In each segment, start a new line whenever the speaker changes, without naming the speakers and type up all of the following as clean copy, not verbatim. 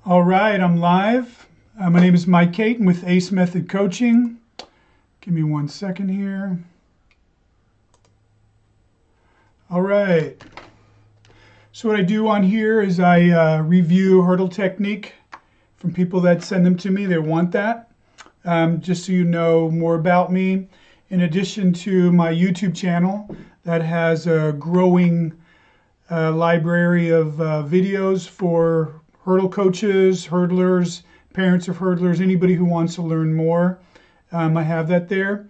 All right, I'm live. My name is Mike Caton with Ace Method Coaching. Give me 1 second here. All right. So what I do on here is I review hurdle technique from people that send them to me. They want that. Just so you know more about me. In addition to my YouTube channel that has a growing library of videos for hurdle coaches, hurdlers, parents of hurdlers, anybody who wants to learn more. I have that there.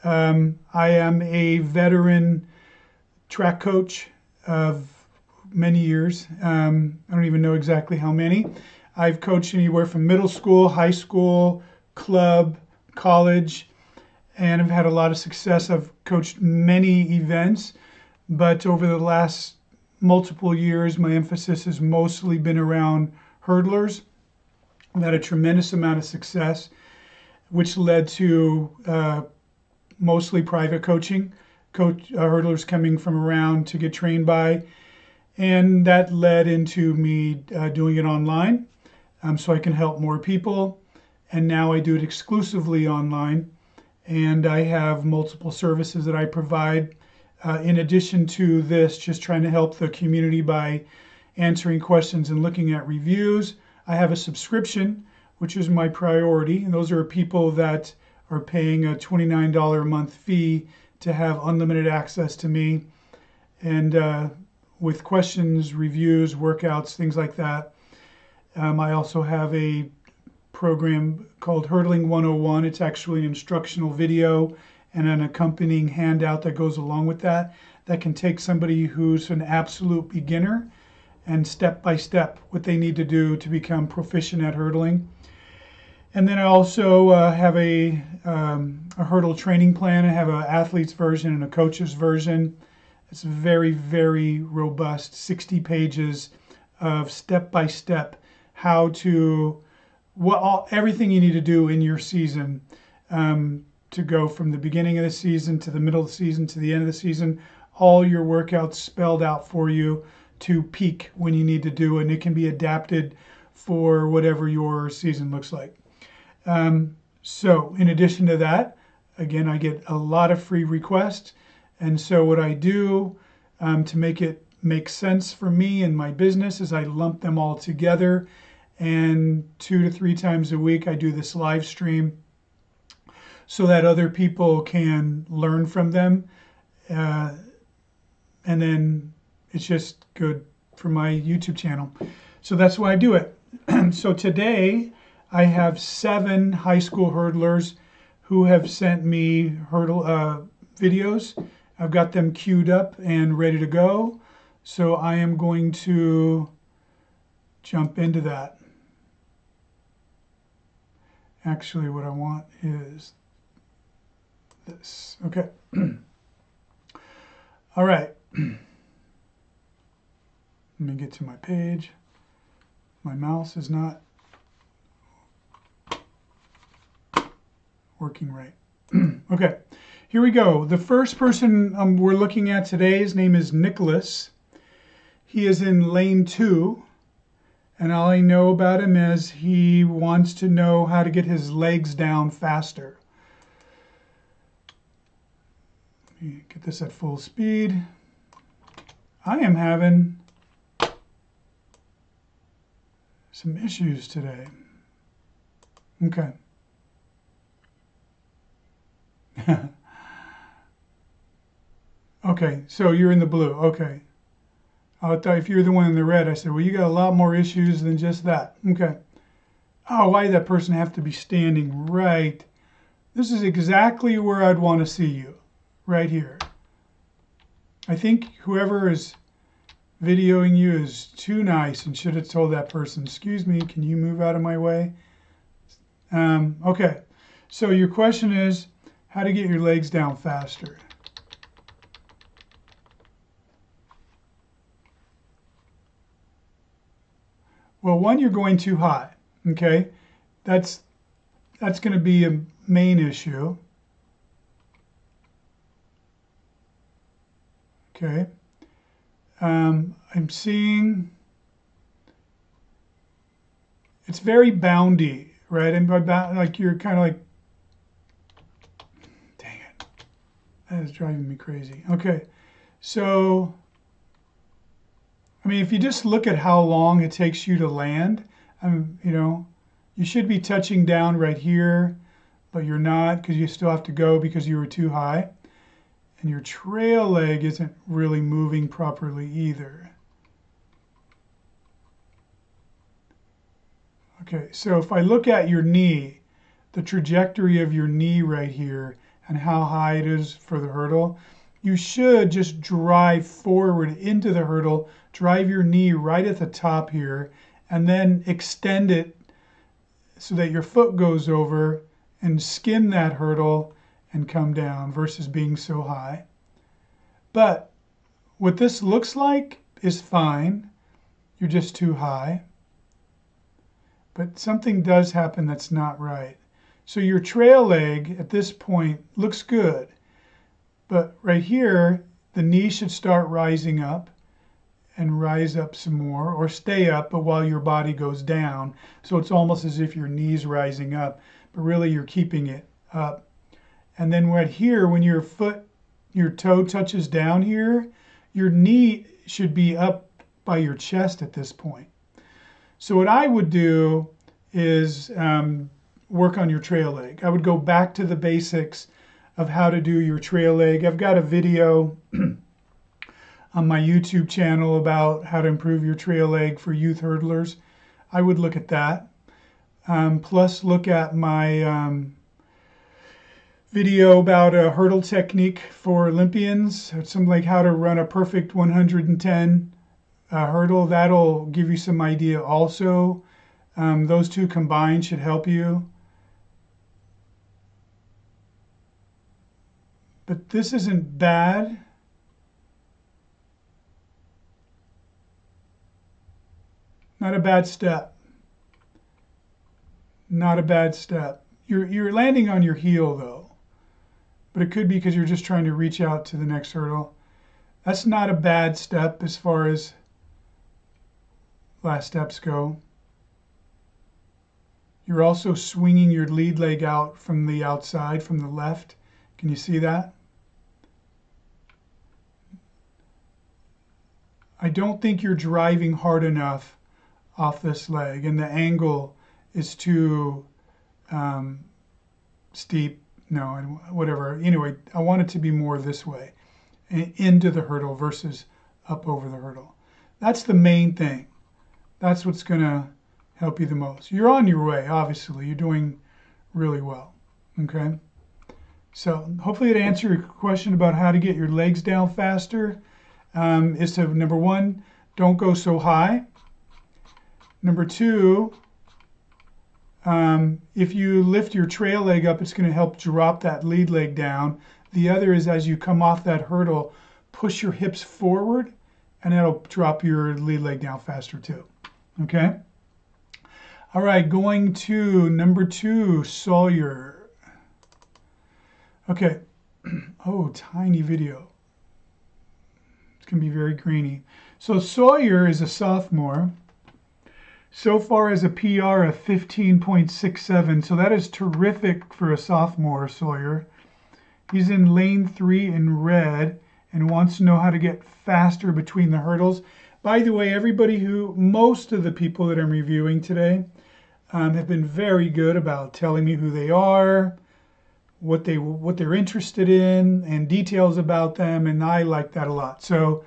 I am a veteran track coach of many years. I don't even know exactly how many. I've coached anywhere from middle school, high school, club, college, and I've had a lot of success. I've coached many events, but over the last multiple years, my emphasis has mostly been around hurdlers. I've had a tremendous amount of success, which led to mostly private coaching, hurdlers coming from around to get trained by, and that led into me doing it online so I can help more people. And now I do it exclusively online, and I have multiple services that I provide. In addition to this, just trying to help the community by answering questions and looking at reviews. I have a subscription, which is my priority. And those are people that are paying a $29 a month fee to have unlimited access to me. And with questions, reviews, workouts, things like that. I also have a program called Hurdling 101. It's actually an instructional video and an accompanying handout that goes along with that, that can take somebody who's an absolute beginner and step by step what they need to do to become proficient at hurdling. And then I also have a hurdle training plan. I have an athlete's version and a coach's version. It's very, very robust, 60 pages of step by step how to, everything you need to do in your season to go from the beginning of the season to the middle of the season to the end of the season, all your workouts spelled out for you to peak when you need to do, and it can be adapted for whatever your season looks like. So in addition to that, again, I get a lot of free requests. And so what I do to make it make sense for me and my business is I lump them all together. And 2 to 3 times a week, I do this live stream so that other people can learn from them. And then it's just good for my YouTube channel. So that's why I do it. So today I have 7 high school hurdlers who have sent me hurdle videos. I've got them queued up and ready to go. So I am going to jump into that. Actually, what I want is this. Okay. All right. Let me get to my page. My mouse is not working right. Okay, here we go. The first person we're looking at today, his name is Nicholas. He is in lane 2. And all I know about him is he wants to know how to get his legs down faster. Let me get this at full speed. I am having some issues today. Okay. Okay, so you're in the blue. Okay. I thought if you're the one in the red, I said, well, you got a lot more issues than just that. Okay. Oh, why did that person have to be standing right? This is exactly where I'd want to see you. Right here. I think whoever is videoing you is too nice and should have told that person, excuse me, can you move out of my way? Okay. So your question is how to get your legs down faster. Well, one, you're going too high, okay? That's going to be a main issue. Okay. I'm seeing it's very boundy, right? And by bound, like you're kind of like, dang it, that is driving me crazy. Okay, so, I mean, if you just look at how long it takes you to land, you know, you should be touching down right here, but you're not because you still have to go because you were too high. And your trail leg isn't really moving properly either. Okay, so if I look at your knee, the trajectory of your knee right here and how high it is for the hurdle, you should just drive forward into the hurdle, drive your knee right at the top here, and then extend it so that your foot goes over and skim that hurdle and come down versus being so high. But what this looks like is fine. You're just too high. But something does happen that's not right. So your trail leg at this point looks good. But right here, the knee should start rising up and rise up some more, or stay up, but while your body goes down. So it's almost as if your knee's rising up, but really you're keeping it up. And then right here, when your toe touches down here, your knee should be up by your chest at this point. So what I would do is work on your trail leg. I would go back to the basics of how to do your trail leg. I've got a video on my YouTube channel about how to improve your trail leg for youth hurdlers. I would look at that. Plus look at my video about a hurdle technique for Olympians. It's something like how to run a perfect 110 hurdle. That'll give you some idea also. Those two combined should help you. But this isn't bad. Not a bad step. Not a bad step. You're landing on your heel though. But it could be because you're just trying to reach out to the next hurdle. That's not a bad step as far as last steps go. You're also swinging your lead leg out from the outside, from the left. Can you see that? I don't think you're driving hard enough off this leg, and the angle is too steep. No, whatever. Anyway, I want it to be more this way, into the hurdle versus up over the hurdle. That's the main thing. That's what's going to help you the most. You're on your way, obviously. You're doing really well. Okay? So hopefully it answered your question about how to get your legs down faster. Is to, number one, don't go so high. Number two, if you lift your trail leg up, it's going to help drop that lead leg down. The other is as you come off that hurdle, push your hips forward, and that'll drop your lead leg down faster too. Okay? All right, going to number 2, Sawyer. Okay. Oh, tiny video. It's going to be very grainy. So Sawyer is a sophomore. So far as a PR of 15.67, so that is terrific for a sophomore, Sawyer. He's in lane 3 in red and wants to know how to get faster between the hurdles. By the way, most of the people that I'm reviewing today have been very good about telling me who they are, what they're interested in, and details about them, and I like that a lot. So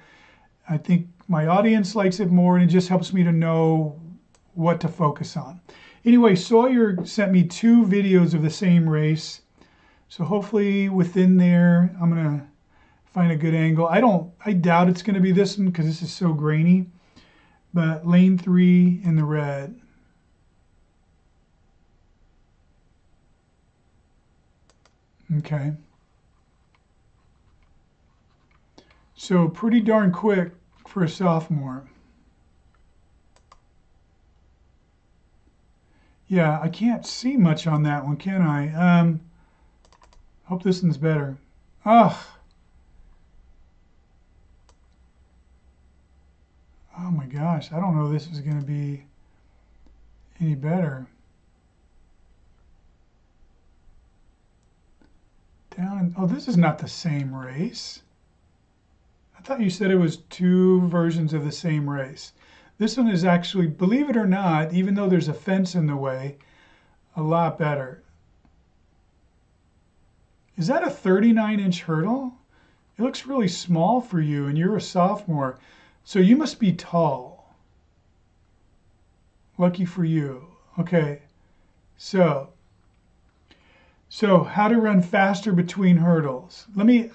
I think my audience likes it more, and it just helps me to know what to focus on. Anyway, Sawyer sent me 2 videos of the same race. So hopefully within there, I'm going to find a good angle. I doubt it's going to be this one because this is so grainy. But lane 3 in the red. Okay. So pretty darn quick for a sophomore. Yeah, I can't see much on that one, can I? Hope this one's better. Ugh. gosh, I don't know this is going to be any better. Oh, this is not the same race. I thought you said it was two versions of the same race. This one is actually, believe it or not, even though there's a fence in the way, a lot better. Is that a 39-inch hurdle? It looks really small for you, and you're a sophomore. So you must be tall. Lucky for you. Okay, so how to run faster between hurdles.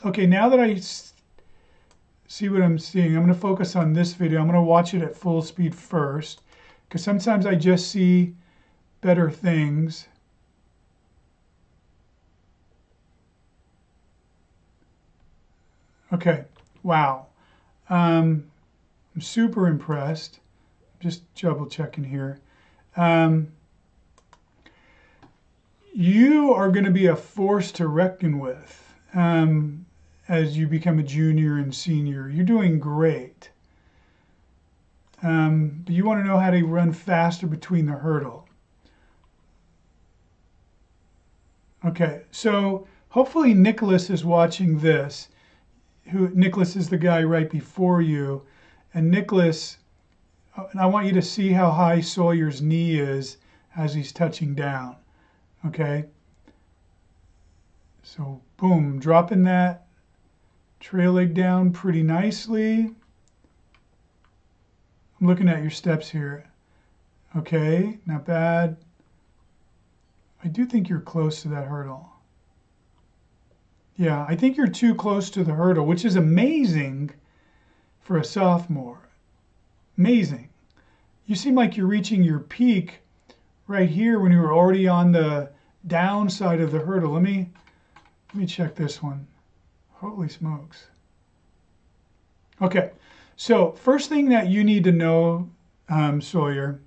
Okay, now that I see what I'm seeing, I'm going to focus on this video. I'm going to watch it at full speed first, because sometimes I just see better things. Okay, wow. I'm super impressed. Just double checking here. You are going to be a force to reckon with as you become a junior and senior. You're doing great. But you want to know how to run faster between the hurdle. Okay, so hopefully Nicholas is watching this. Nicholas is the guy right before you. And Nicholas, and I want you to see how high Sawyer's knee is as he's touching down. Okay, so boom, dropping that trail leg down pretty nicely. I'm looking at your steps here. Okay, not bad. I do think you're close to that hurdle. Yeah, I think you're too close to the hurdle, which is amazing for a sophomore. Amazing. You seem like you're reaching your peak right here when you were already on the downside of the hurdle. Let me check this one. Holy smokes. Okay, so first thing that you need to know, Sawyer,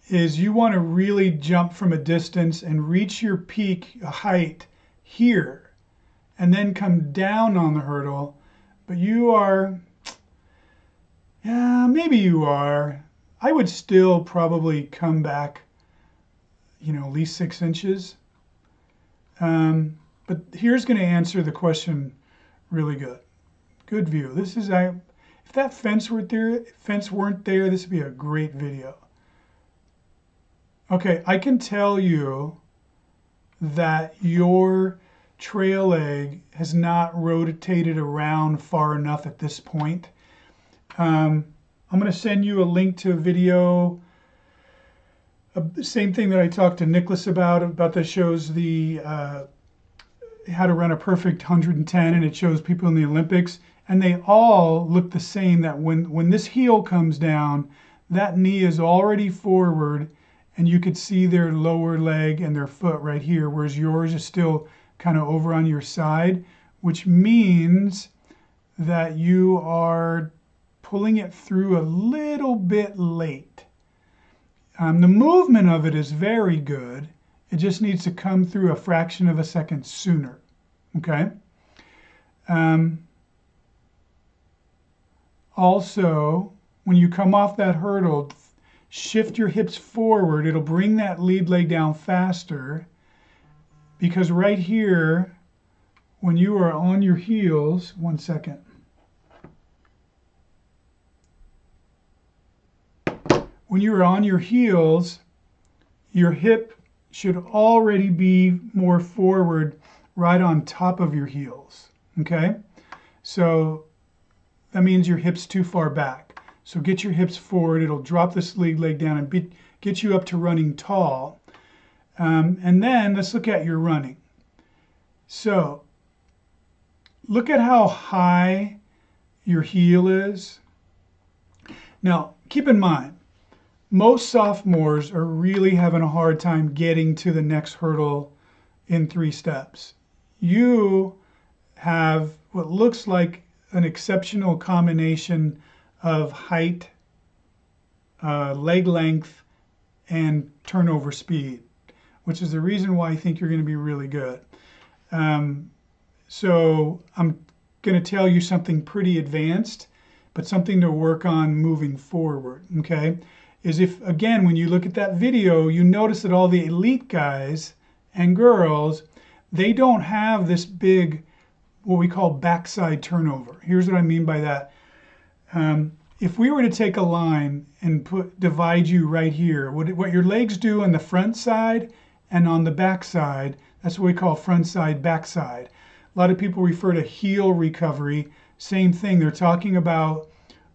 is you want to really jump from a distance and reach your peak height here and then come down on the hurdle. But you are, yeah, maybe you are. I would still probably come back, at least 6 inches. But here's going to answer the question really good. Good view. This is, if that fence weren't there, this would be a great video. Okay, I can tell you that your trail leg has not rotated around far enough at this point. I'm going to send you a link to a video, same thing that I talked to Nicholas about that shows the how to run a perfect 110, and it shows people in the Olympics, and they all look the same, that when this heel comes down, that knee is already forward, and you could see their lower leg and their foot right here, whereas yours is still kind of over on your side, which means that you are pulling it through a little bit late. The movement of it is very good. It just needs to come through a fraction of a second sooner. Okay? Also, when you come off that hurdle, shift your hips forward. It'll bring that lead leg down faster, because right here, when you are on your heels, one second. When you are on your heels, your hip should already be more forward, right on top of your heels. Okay? So that means your hip's too far back. So get your hips forward. It'll drop this lead leg down and get you up to running tall. And then let's look at your running. So look at how high your heel is. Now, keep in mind, most sophomores are really having a hard time getting to the next hurdle in 3 steps. You have what looks like an exceptional combination of height, leg length, and turnover speed, which is the reason why I think you're going to be really good. So I'm going to tell you something pretty advanced, but something to work on moving forward, okay? Is if, again, when you look at that video, you notice that all the elite guys and girls, they don't have this big, what we call backside turnover. Here's what I mean by that. If we were to take a line and divide you right here, what your legs do on the front side and on the back side, that's what we call front side, back side. A lot of people refer to heel recovery. Same thing. They're talking about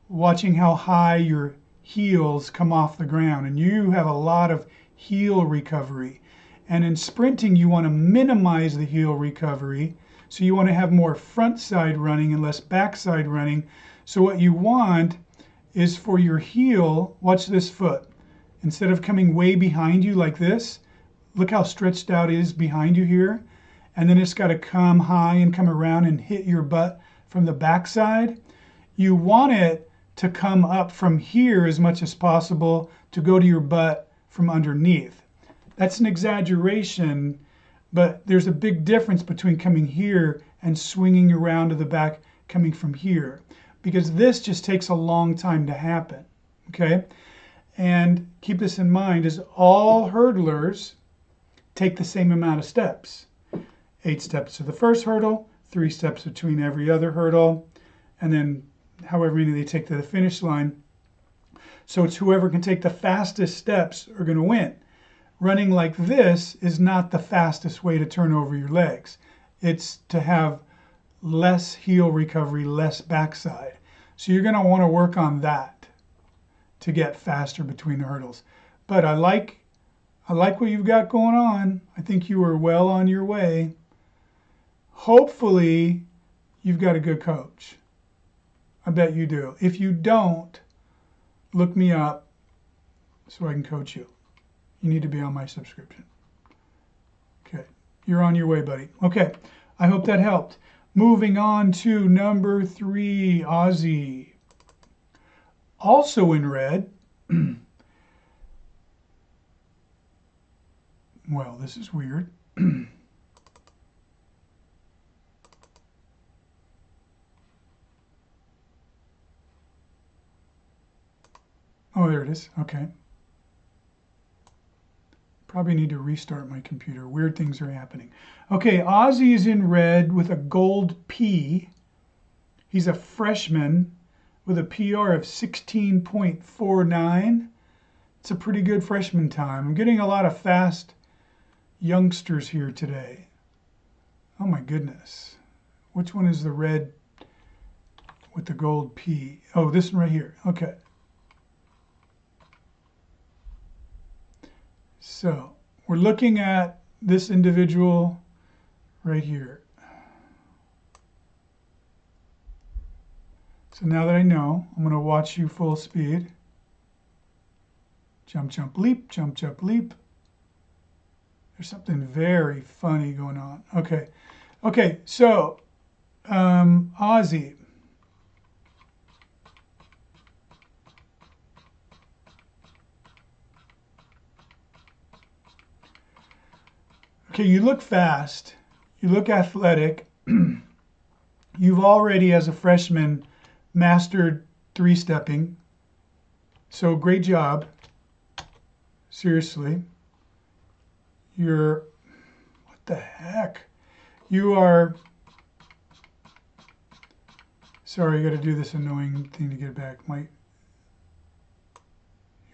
watching how high your heels come off the ground. And you have a lot of heel recovery. And in sprinting, you want to minimize the heel recovery. So you want to have more front side running and less back side running. So what you want is for your heel, watch this foot. Instead of coming way behind you like this, look how stretched out it is behind you here. And then it's got to come high and come around and hit your butt from the back side. You want it to come up from here as much as possible to go to your butt from underneath. That's an exaggeration, but there's a big difference between coming here and swinging around to the back coming from here, because this just takes a long time to happen, okay? And keep this in mind, is all hurdlers take the same amount of steps. 8 steps to the first hurdle, 3 steps between every other hurdle, and then however many they take to the finish line. So it's whoever can take the fastest steps are going to win. Running like this is not the fastest way to turn over your legs. It's to have less heel recovery, less backside. So you're going to want to work on that to get faster between the hurdles. But I like what you've got going on. I think you are well on your way. Hopefully, you've got a good coach. I bet you do. If you don't, look me up so I can coach you. You need to be on my subscription. Okay, you're on your way, buddy. Okay, I hope that helped. Moving on to number 3, Aussie. Also in red. Well, this is weird. Oh, there it is. Okay. Probably need to restart my computer. Weird things are happening. Okay, Ozzy is in red with a gold P. He's a freshman with a PR of 16.49. It's a pretty good freshman time. I'm getting a lot of fast youngsters here today. Oh my goodness. Which one is the red with the gold P? Oh, this one right here. Okay. So we're looking at this individual right here. So now that I know, I'm going to watch you full speed. Jump, jump, leap, jump, jump, leap. There's something very funny going on. Okay. Okay, so Ozzy. Okay, you look fast, you look athletic. You've already, as a freshman, mastered 3-stepping. So great job. Seriously. What the heck? You are, sorry, I got to do this annoying thing to get back. Here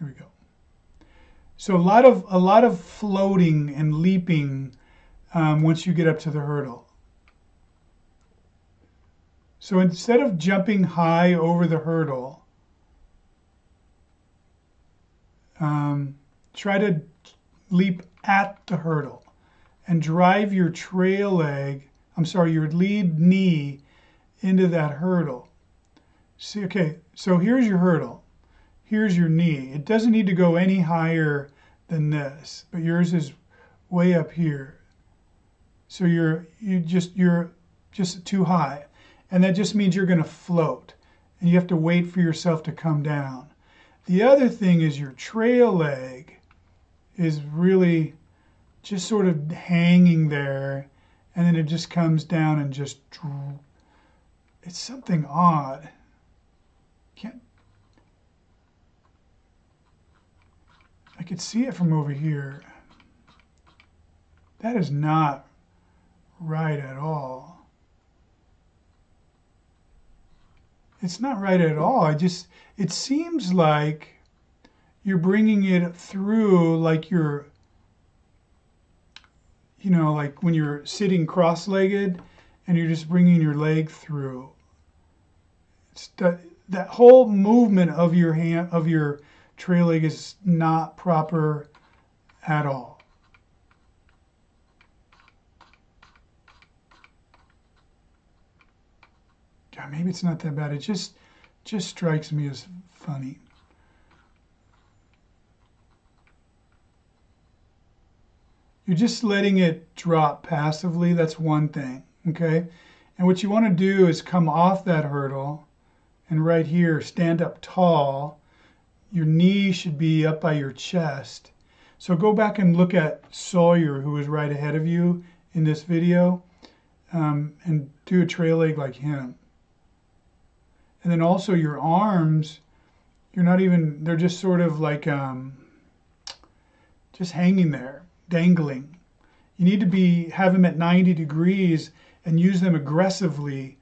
we go. So a lot of floating and leaping once you get up to the hurdle. So instead of jumping high over the hurdle, try to leap at the hurdle and drive your your lead knee into that hurdle. See, okay, so here's your hurdle. Here's your knee. It doesn't need to go any higher than this, but yours is way up here. So you're just too high. And that just means you're going to float. And you have to wait for yourself to come down. The other thing is your trail leg is really just sort of hanging there. And then it just comes down and it's something odd. Can't. I could see it from over here. That is not right at all. It's not right at all. It seems like you're bringing it through like you're, like when you're sitting cross-legged and you're just bringing your leg through. It's that whole movement of your hand, of your trail leg is not proper at all. God, maybe it's not that bad. It just strikes me as funny. You're just letting it drop passively. That's one thing, okay? And what you want to do is come off that hurdle and right here, stand up tall. Your knee should be up by your chest. So go back and look at Sawyer, who was right ahead of you in this video, and do a trail leg like him. And then also your arms, they're just sort of like just hanging there, dangling. You need to have them at 90 degrees and use them aggressively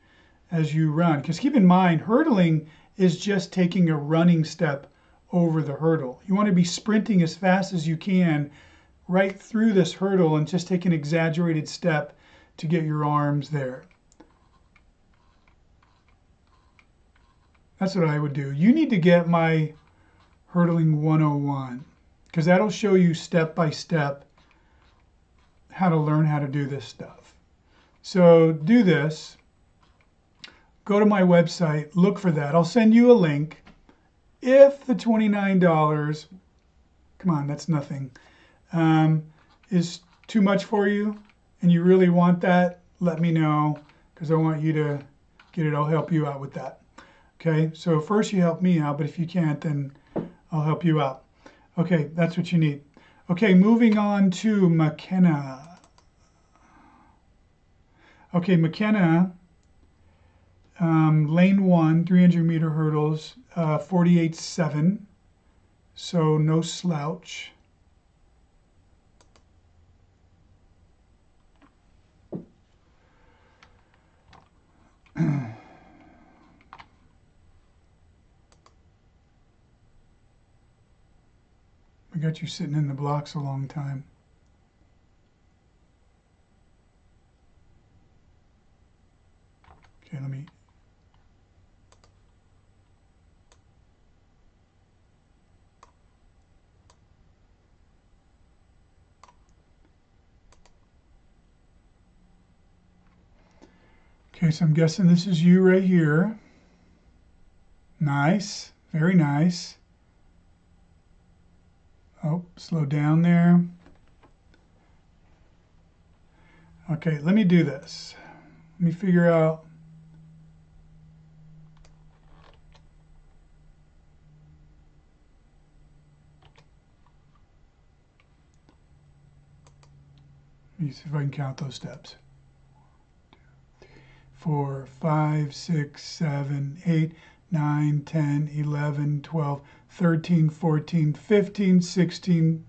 as you run. Because keep in mind, hurdling is just taking a running step over the hurdle. You want to be sprinting as fast as you can right through this hurdle and just take an exaggerated step to get your arms there. That's what I would do. You need to get my Hurdling 101 because that'll show you step by step how to learn how to do this stuff. So do this. Go to my website, look for that. I'll send you a link. If the $29, come on, that's nothing, is too much for you and you really want that, let me know because I want you to get it. I'll help you out with that. Okay, so first you help me out, but if you can't, then I'll help you out. Okay, that's what you need. Okay, moving on to McKenna. Okay, McKenna, lane 1, 300-meter hurdles, 48.7, so no slouch. We got you sitting in the blocks a long time. Okay, let me... Okay, so I'm guessing this is you right here. Nice, very nice. Oh, slow down there. Okay, let me do this. Let me figure out. Let me see if I can count those steps. 4, 5, 6, 7, 8, 9, 10, 11, 12, 13, 14, 15, 16.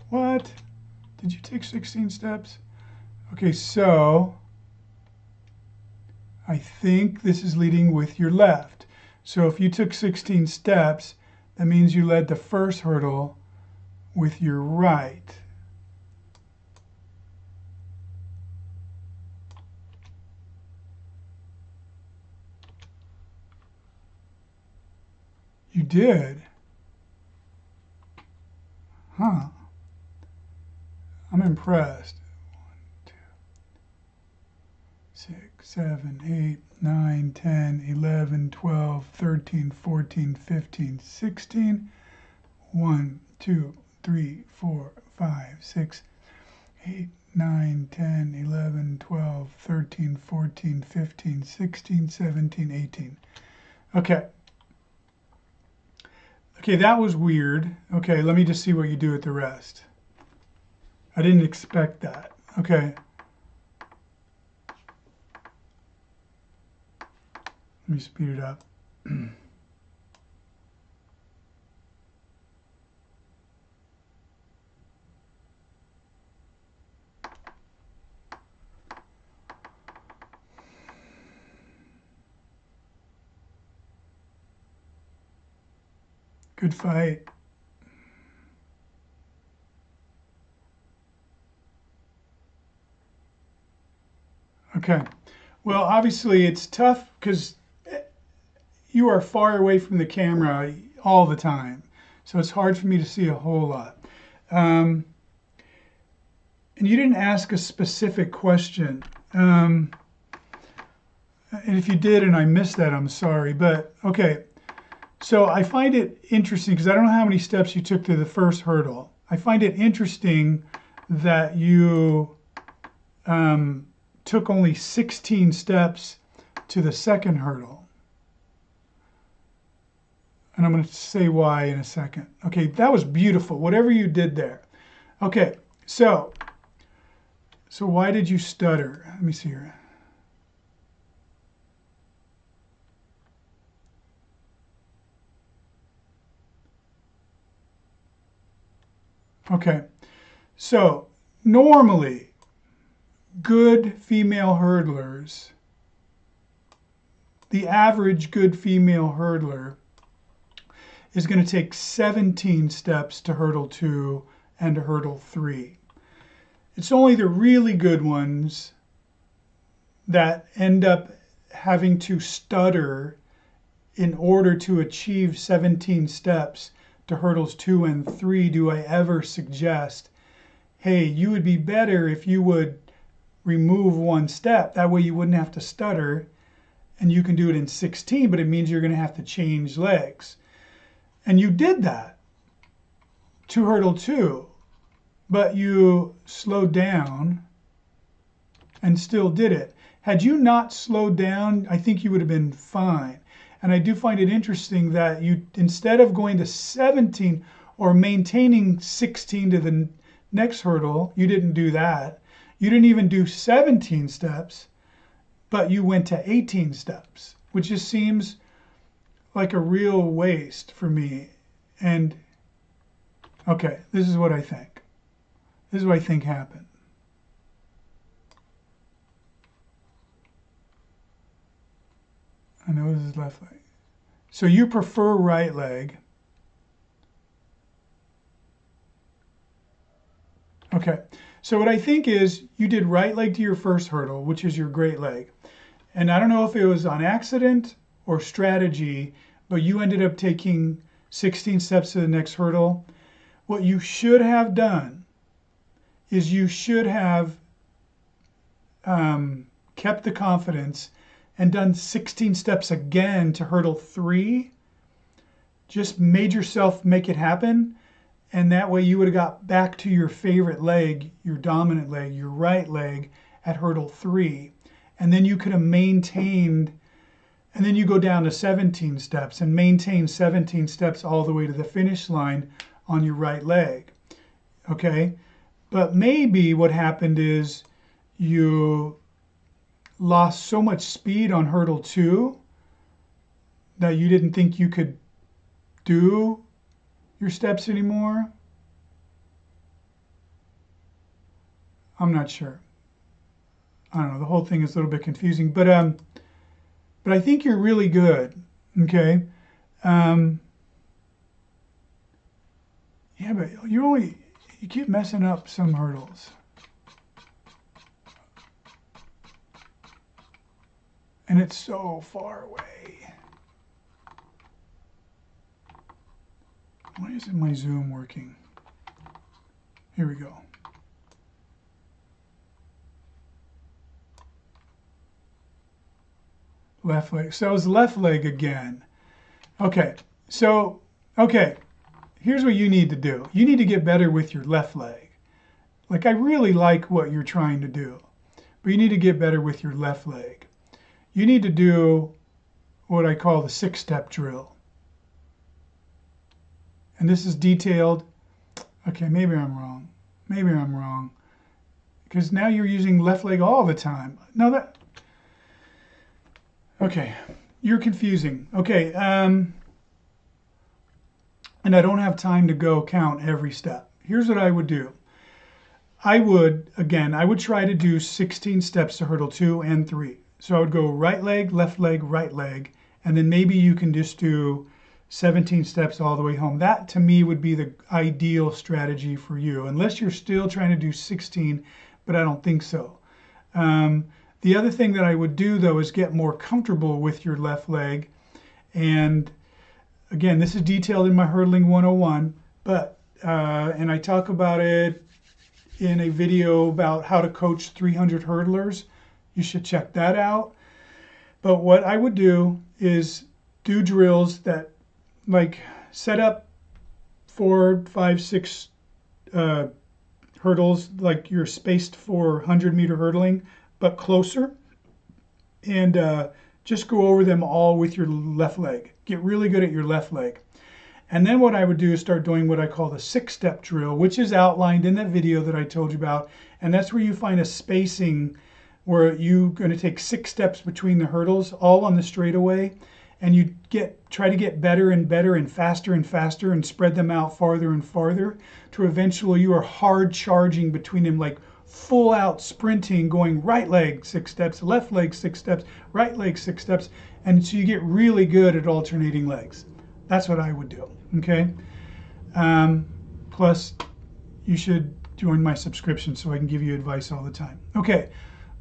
What? Did you take 16 steps? Okay, so I think this is leading with your left. So if you took 16 steps, that means you led the first hurdle with your right. You did? Huh. I'm impressed. 1, 2, 6, 7, 8, 9, 10, 11, 12, 13, 14, 15, 16. 1, 2, 3, 4, 5, 6, 8, 9, 10, 11, 12, 13, 14, 15, 16, 17, 18. Okay. Okay, that was weird. Okay, let me just see what you do with the rest. I didn't expect that. Okay. Let me speed it up. Good fight. Okay. Well, obviously it's tough because you are far away from the camera all the time. So it's hard for me to see a whole lot. And you didn't ask a specific question. And if you did and I missed that, I'm sorry. But okay. So I find it interesting because I don't know how many steps you took to the first hurdle. I find it interesting that you took only 16 steps to the second hurdle. And I'm going to say why in a second. Okay, that was beautiful, whatever you did there. Okay, so why did you stutter? Let me see here. Okay, so normally good female hurdlers, the average good female hurdler is going to take 17 steps to hurdle 2 and to hurdle 3. It's only the really good ones that end up having to stutter in order to achieve 17 steps to hurdles 2 and 3 do I ever suggest, hey, you would be better if you would remove one step. That way you wouldn't have to stutter, and you can do it in 16, but it means you're going to have to change legs. And you did that to hurdle 2, but you slowed down and still did it. Had you not slowed down, I think you would have been fine. And I do find it interesting that you, instead of going to 17 or maintaining 16 to the next hurdle, you didn't do that. You didn't even do 17 steps, but you went to 18 steps, which just seems like a real waste for me. And okay, this is what I think. This is what I think happened. I know this is left leg. So you prefer right leg. Okay, so what I think is you did right leg to your first hurdle, which is your great leg. And I don't know if it was on accident or strategy, but you ended up taking 16 steps to the next hurdle. What you should have done is you should have kept the confidence and done 16 steps again to hurdle 3. Just made yourself make it happen. And that way you would have got back to your favorite leg, your dominant leg, your right leg at hurdle 3. And then you could have maintained, and then you go down to 17 steps and maintain 17 steps all the way to the finish line on your right leg. Okay? But maybe what happened is you lost so much speed on hurdle 2 that you didn't think you could do your steps anymore. I'm not sure. I don't know. The whole thing is a little bit confusing, but I think you're really good. Okay. Yeah, but you keep messing up some hurdles. And it's so far away. Why isn't my Zoom working? Here we go. Left leg. So it was left leg again. Okay. So, okay. Here's what you need to do. You need to get better with your left leg. Like, I really like what you're trying to do, but you need to get better with your left leg. You need to do what I call the 6-step drill. And this is detailed. Okay, maybe I'm wrong. Maybe I'm wrong. Because now you're using left leg all the time. No, that... Okay, you're confusing. Okay, and I don't have time to go count every step. Here's what I would do. I would try to do 16 steps to hurdle 2 and 3. So I would go right leg, right leg, and then maybe you can just do 17 steps all the way home. That to me would be the ideal strategy for you, unless you're still trying to do 16, but I don't think so. The other thing that I would do though is get more comfortable with your left leg. And again, this is detailed in my Hurdling 101, but and I talk about it in a video about how to coach 300 hurdlers. You should check that out. But what I would do is do drills that like set up 4, 5, 6 hurdles, like you're spaced for 100-meter hurdling, but closer, and just go over them all with your left leg. Get really good at your left leg. And then what I would do is start doing what I call the 6-step drill, which is outlined in that video that I told you about. And that's where you find a spacing where you're going to take 6 steps between the hurdles, all on the straightaway. And you try to get better and better and faster and spread them out farther and farther to eventually you are hard charging between them, like full out sprinting, going right leg 6 steps, left leg 6 steps, right leg 6 steps. And so you get really good at alternating legs. That's what I would do, okay? Plus, you should join my subscription so I can give you advice all the time. Okay,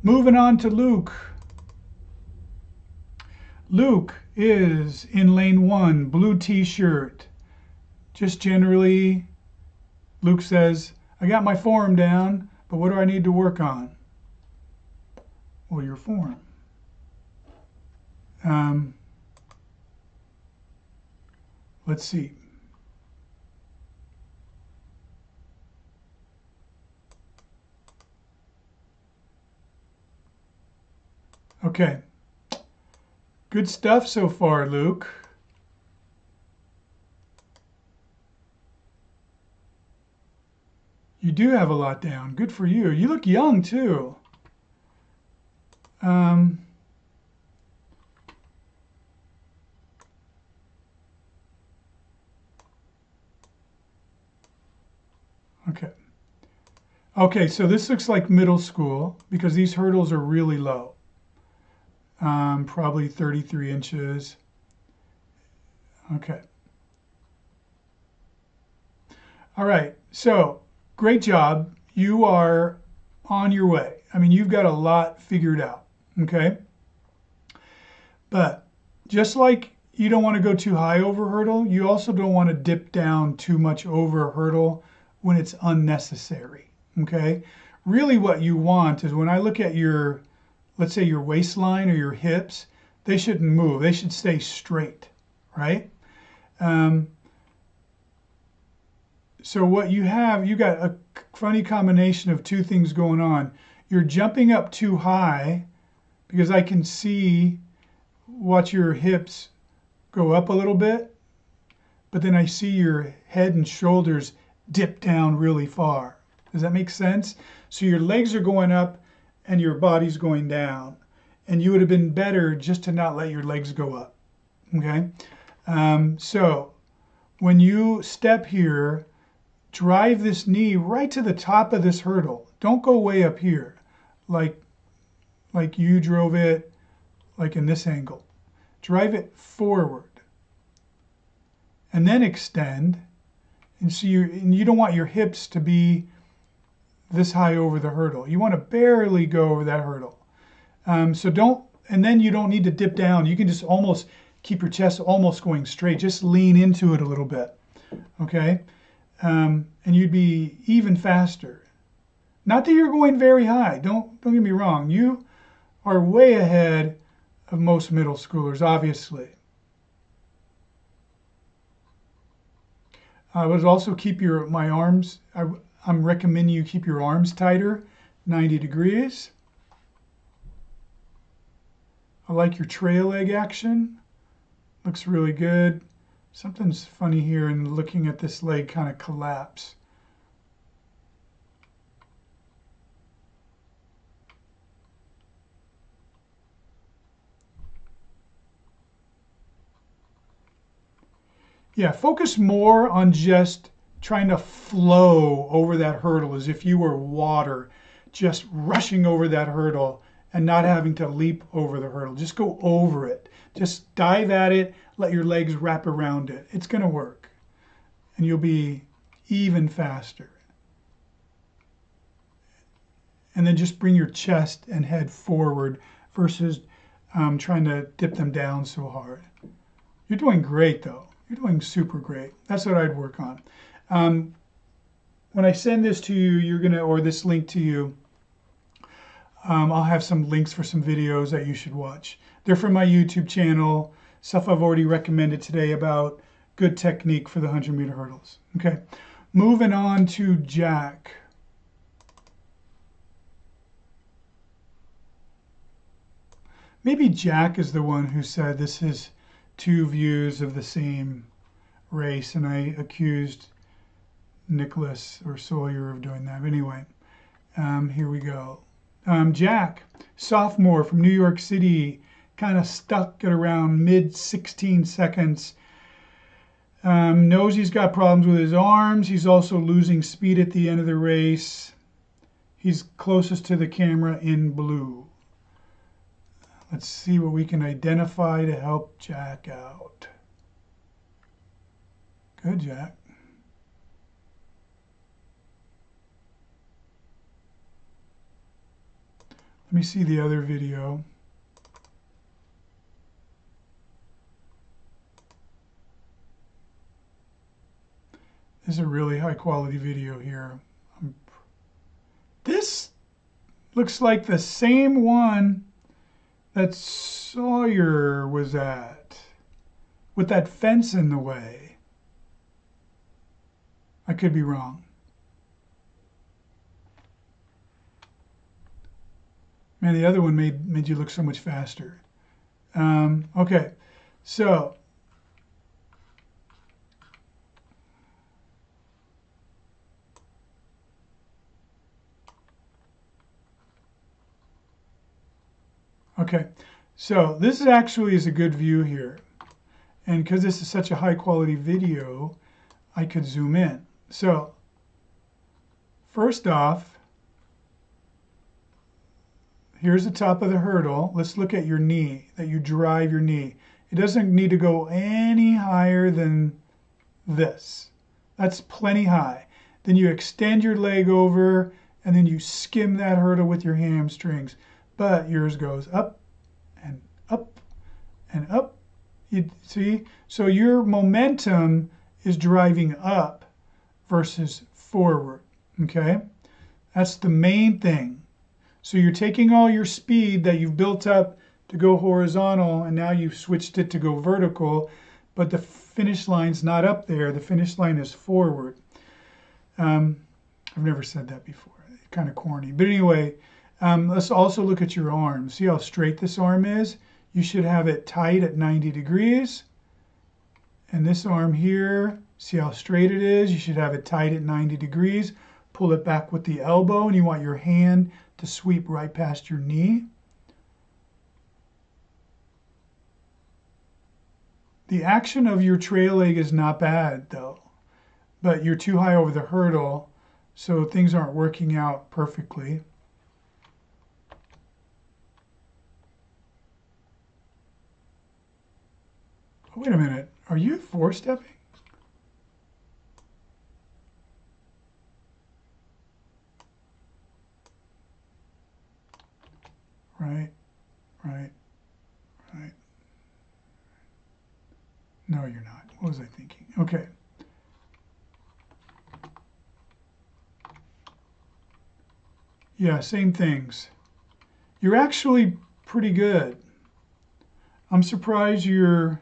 moving on to Luke. Luke is in lane 1, blue t-shirt. Just generally, Luke says, I got my form down, but what do I need to work on? Well, your form. Let's see. Okay. Good stuff so far, Luke. You do have a lot down. Good for you. You look young, too. Okay. Okay, so this looks like middle school because these hurdles are really low. Probably 33 inches. Okay. All right, so great job. You are on your way. I mean, you've got a lot figured out, okay? But just like you don't want to go too high over hurdle, you also don't want to dip down too much over a hurdle when it's unnecessary, okay? Really what you want is when I look at your, let's say your waistline or your hips, they shouldn't move. They should stay straight, right? So what you have, you got a funny combination of two things going on. You're jumping up too high because I can see, watch your hips go up a little bit, but then I see your head and shoulders dip down really far. Does that make sense? So your legs are going up and your body's going down. And you would have been better just to not let your legs go up, okay? So when you step here, drive this knee right to the top of this hurdle. Don't go way up here, like you drove it, like in this angle. Drive it forward, and then extend. And so you don't want your hips to be this high over the hurdle. You want to barely go over that hurdle. So don't, and then you don't need to dip down. You can just almost keep your chest almost going straight. Just lean into it a little bit, okay? And you'd be even faster. Not that you're going very high. Don't get me wrong. You are way ahead of most middle schoolers, obviously. I would also keep my arms. I'm recommending you keep your arms tighter, 90 degrees. I like your trail leg action. Looks really good. Something's funny here in looking at this leg kind of collapse. Yeah, focus more on just trying to flow over that hurdle as if you were water, just rushing over that hurdle and not having to leap over the hurdle. Just go over it. Just dive at it, let your legs wrap around it. It's going to work, and you'll be even faster. And then just bring your chest and head forward versus trying to dip them down so hard. You're doing great, though. You're doing super great. That's what I'd work on. When I send this to you, you're going to, or this link to you, I'll have some links for some videos that you should watch. They're from my YouTube channel, stuff I've already recommended today about good technique for the 100-meter hurdles. Okay, moving on to Jack. Maybe Jack is the one who said this is two views of the same race, and I accused Nicholas or Sawyer of doing that. But anyway, here we go. Jack, sophomore from New York City, kind of stuck at around mid 16 seconds. Knows he's got problems with his arms. He's also losing speed at the end of the race. He's closest to the camera in blue. Let's see what we can identify to help Jack out. Good, Jack. Let me see the other video. This is a really high quality video here. This looks like the same one that Sawyer was at, with that fence in the way. I could be wrong. Man, the other one made you look so much faster. Okay, so this actually is a good view here. And because this is such a high quality video, I could zoom in. So first off, here's the top of the hurdle. Let's look at your knee, that you drive your knee. It doesn't need to go any higher than this. That's plenty high. Then you extend your leg over, and then you skim that hurdle with your hamstrings. But yours goes up and up and up. You see? So your momentum is driving up versus forward, okay? That's the main thing. So you're taking all your speed that you've built up to go horizontal, and now you've switched it to go vertical, but the finish line's not up there. The finish line is forward. I've never said that before. Kind of corny. But anyway, let's also look at your arm. See how straight this arm is? You should have it tight at 90 degrees. And this arm here, see how straight it is? You should have it tight at 90 degrees. Pull it back with the elbow, and you want your hand to sweep right past your knee. The action of your trail leg is not bad, though. But you're too high over the hurdle, so things aren't working out perfectly. Oh, wait a minute. Are you four-stepping? Right. No, you're not. What was I thinking? Okay. Yeah, same things. You're actually pretty good. I'm surprised you're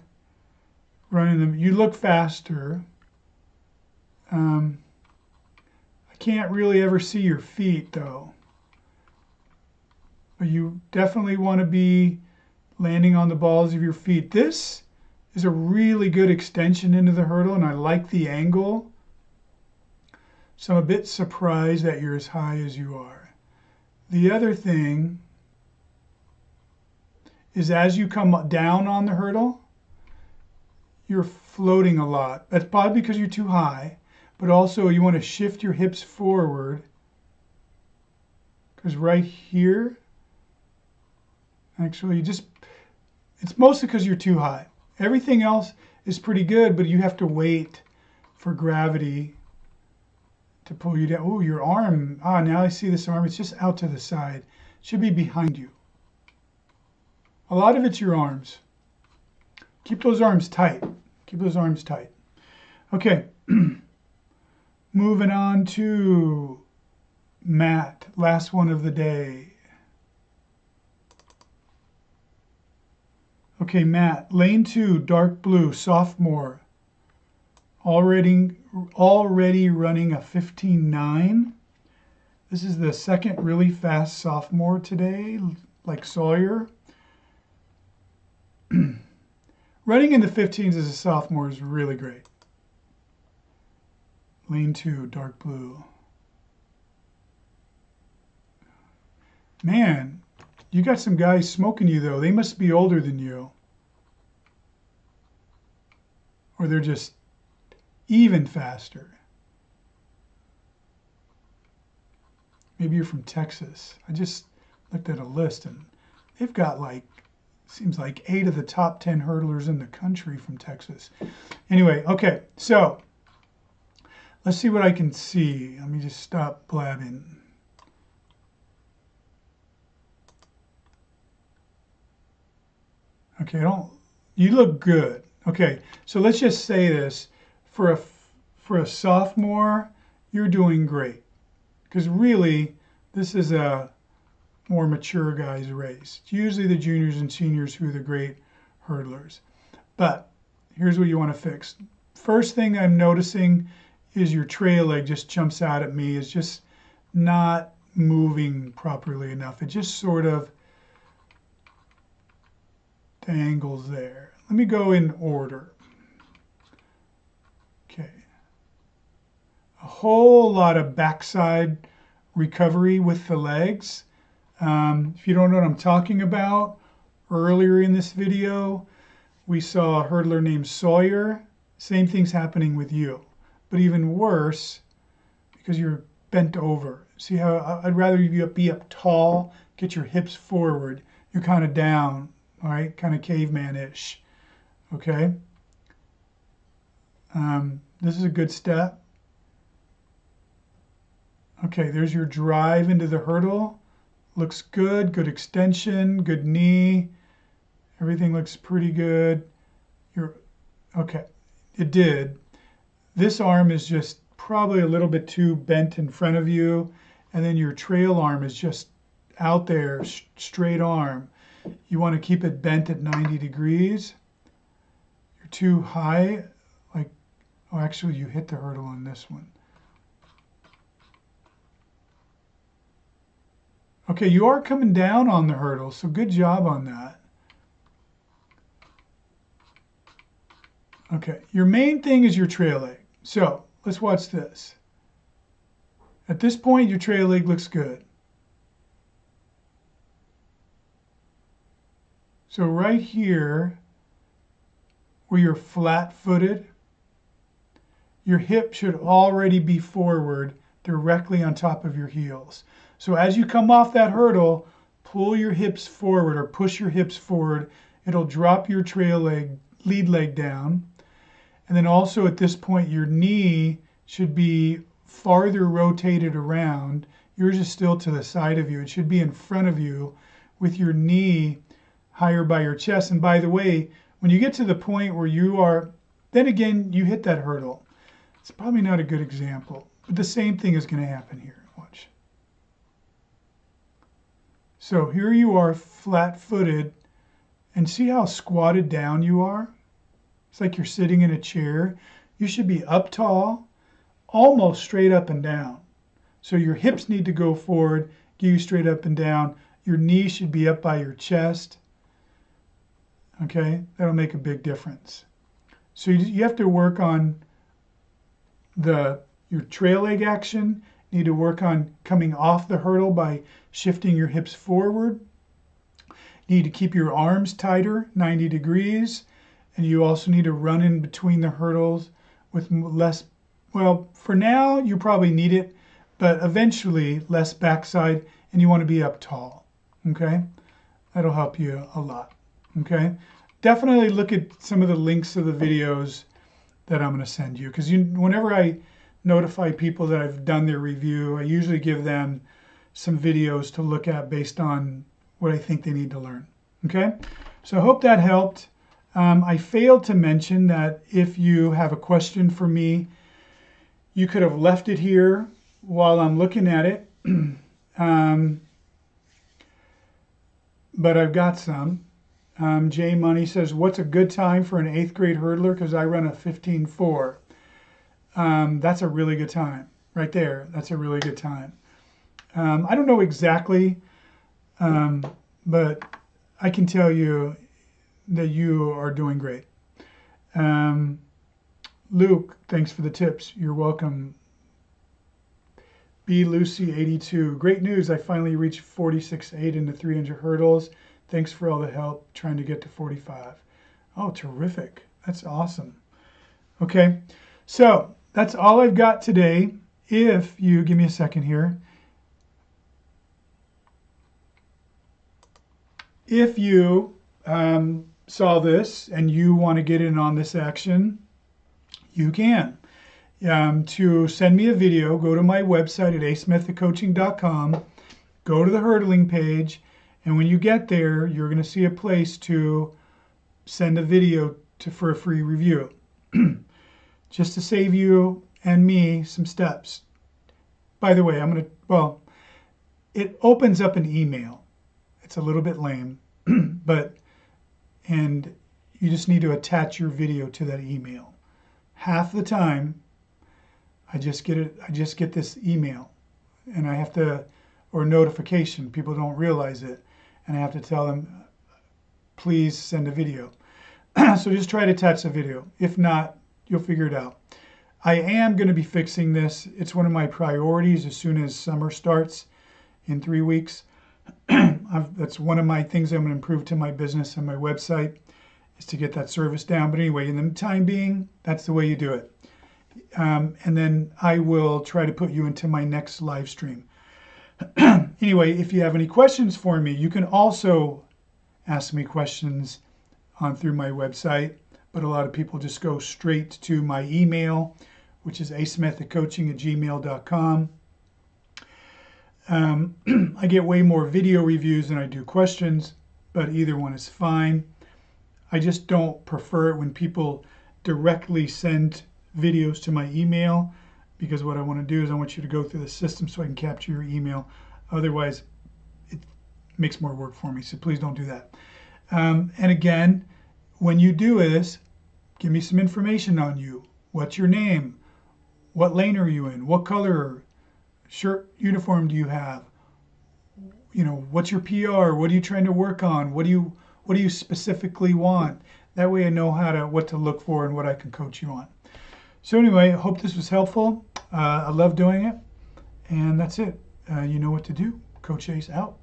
running them. You look faster. I can't really ever see your feet, though. But you definitely want to be landing on the balls of your feet. This is a really good extension into the hurdle, and I like the angle. So I'm a bit surprised that you're as high as you are. The other thing is as you come down on the hurdle, you're floating a lot. That's probably because you're too high, but also you want to shift your hips forward, because right here, Actually, it's mostly because you're too high. Everything else is pretty good, but you have to wait for gravity to pull you down. Oh, your arm. Ah, now I see this arm. It's just out to the side. It should be behind you. A lot of it's your arms. Keep those arms tight. Keep those arms tight. Okay. Moving on to Matt. Last one of the day. Okay, Matt. Lane 2, dark blue, sophomore. Already running a 15.9. This is the second really fast sophomore today, like Sawyer. Running in the 15s as a sophomore is really great. Lane 2, dark blue. Man, you got some guys smoking you though. They must be older than you. Or they're just even faster. Maybe you're from Texas. I just looked at a list and they've got like, seems like 8 of the top 10 hurdlers in the country from Texas. Anyway, okay, so let's see what I can see. Let me just stop blabbing. Okay, you look good. Okay, so let's just say this. For a sophomore, you're doing great. Because really, this is a more mature guys' race. It's usually the juniors and seniors who are the great hurdlers. But here's what you want to fix. First thing I'm noticing is your trail leg just jumps out at me. It's just not moving properly enough. It just sort of dangles there. Let me go in order. Okay. A whole lot of backside recovery with the legs. If you don't know what I'm talking about, earlier in this video, we saw a hurdler named Sawyer. Same thing's happening with you, but even worse because you're bent over. See how I'd rather you be up tall, get your hips forward. You're kind of down, all right, kind of caveman-ish, okay? This is a good step. Okay, there's your drive into the hurdle. Looks good, good extension, good knee. Everything looks pretty good. Okay, it did. This arm is just probably a little bit too bent in front of you. And then your trail arm is just out there, straight arm. You want to keep it bent at 90 degrees. You're too high. Oh, actually, you hit the hurdle on this one. Okay, you are coming down on the hurdle, so good job on that. Okay, your main thing is your trail leg. So let's watch this. At this point, your trail leg looks good. So right here, where you're flat-footed, your hip should already be forward directly on top of your heels. So as you come off that hurdle, pull your hips forward or push your hips forward. It'll drop your trail leg, lead leg down. And then also at this point, your knee should be farther rotated around. Yours is still to the side of you. It should be in front of you with your knee higher by your chest. And by the way, when you get to the point where you are, then again, you hit that hurdle. It's probably not a good example, but the same thing is going to happen here. Watch. So here you are flat-footed, and see how squatted down you are? It's like you're sitting in a chair. You should be up tall, almost straight up and down. So your hips need to go forward, get you straight up and down. Your knee should be up by your chest. Okay, that'll make a big difference. So you have to work on your trail leg action. You need to work on coming off the hurdle by shifting your hips forward. You need to keep your arms tighter, 90 degrees. And you also need to run in between the hurdles with less, well, for now, you probably need it, but eventually less backside, and you want to be up tall, okay? That'll help you a lot. Okay? Definitely look at some of the links to the videos that I'm going to send you, because whenever I notify people that I've done their review, I usually give them some videos to look at based on what I think they need to learn. Okay? So I hope that helped. I failed to mention that if you have a question for me, you could have left it here while I'm looking at it. But I've got some. J Money says, what's a good time for an 8th grade hurdler? Because I run a 15.4. That's a really good time right there. That's a really good time. I don't know exactly, but I can tell you that you are doing great. Luke, thanks for the tips. You're welcome. B Lucy 82. Great news. I finally reached 46.8 in the 300 hurdles. Thanks for all the help trying to get to 45. Oh, terrific. That's awesome. Okay. So that's all I've got today. If you give me a second here. If you saw this and you want to get in on this action, you can. To send me a video, go to my website at acemethodcoaching.com, go to the hurdling page, and when you get there, you're going to see a place to send a video for a free review. Just to save you and me some steps. By the way, it opens up an email. It's a little bit lame, and you just need to attach your video to that email. Half the time, I just get this email, and I have to, or notification. People don't realize it, and I have to tell them, please send a video. So just try to attach a video. If not, you'll figure it out. I am going to be fixing this. It's one of my priorities as soon as summer starts in 3 weeks. That's one of my things I'm going to improve to my business and my website, is to get that service down. But anyway, in the time being, that's the way you do it. And then I will try to put you into my next live stream. Anyway, if you have any questions for me, you can also ask me questions through my website. But a lot of people just go straight to my email, which is acemethodcoaching@gmail.com. I get way more video reviews than I do questions, but either one is fine. I just don't prefer it when people directly send videos to my email, because what I want to do is I want you to go through the system so I can capture your email. Otherwise, it makes more work for me, so please don't do that. And again, when you do this, give me some information on you. What's your name? What lane are you in? What color shirt uniform do you have? You know, what's your PR? What are you trying to work on? What do you specifically want? That way I know what to look for and what I can coach you on. So anyway, I hope this was helpful. I love doing it. And that's it. You know what to do. Coach Ace out.